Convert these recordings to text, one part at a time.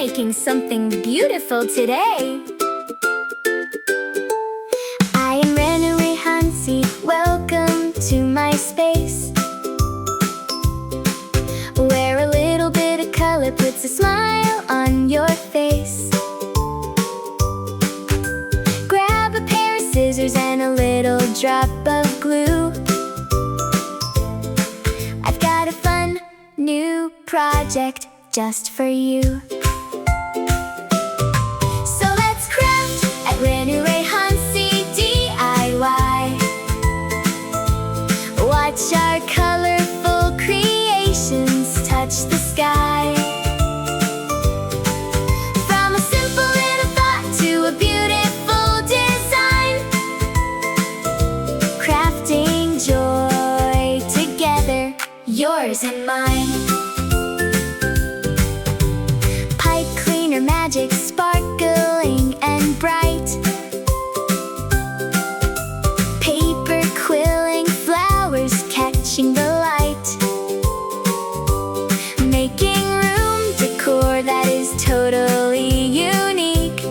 making something beautiful today. I am Renu Rehansi, welcome to my space, where a little bit of color puts a smile on your face. Grab a pair of scissors and a little drop of glue. I've got a fun new project just for you. So let's craft at Renu Rehansi DIY. Watch our colorful creations touch the sky. From a simple little thought to a beautiful design, crafting joy together, yours and mine. Pipe cleaner magic sparkling and bright, paper quilling flowers catching the light, making room decor that is totally unique.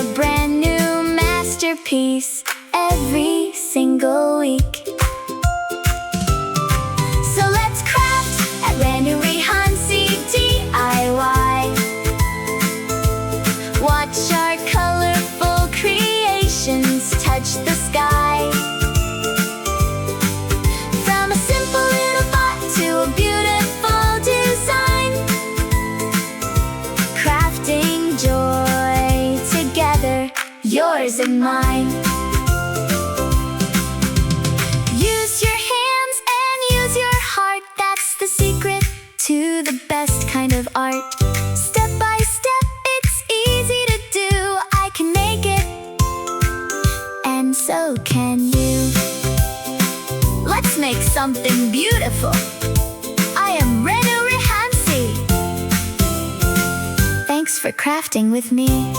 A brand new masterpiece every single week. So let's craft at Renu Rehansi DIY. Watch our colorful creations touch the sky. From a simple little thought to a beautiful design, crafting joy together, yours and mine. Use your hands and use your heart, that's the secret to the best kind of art. Step by step, it's easy to do. I can make it, and so can you. Let's make something beautiful. I am Renu Rehansi. Thanks for crafting with me.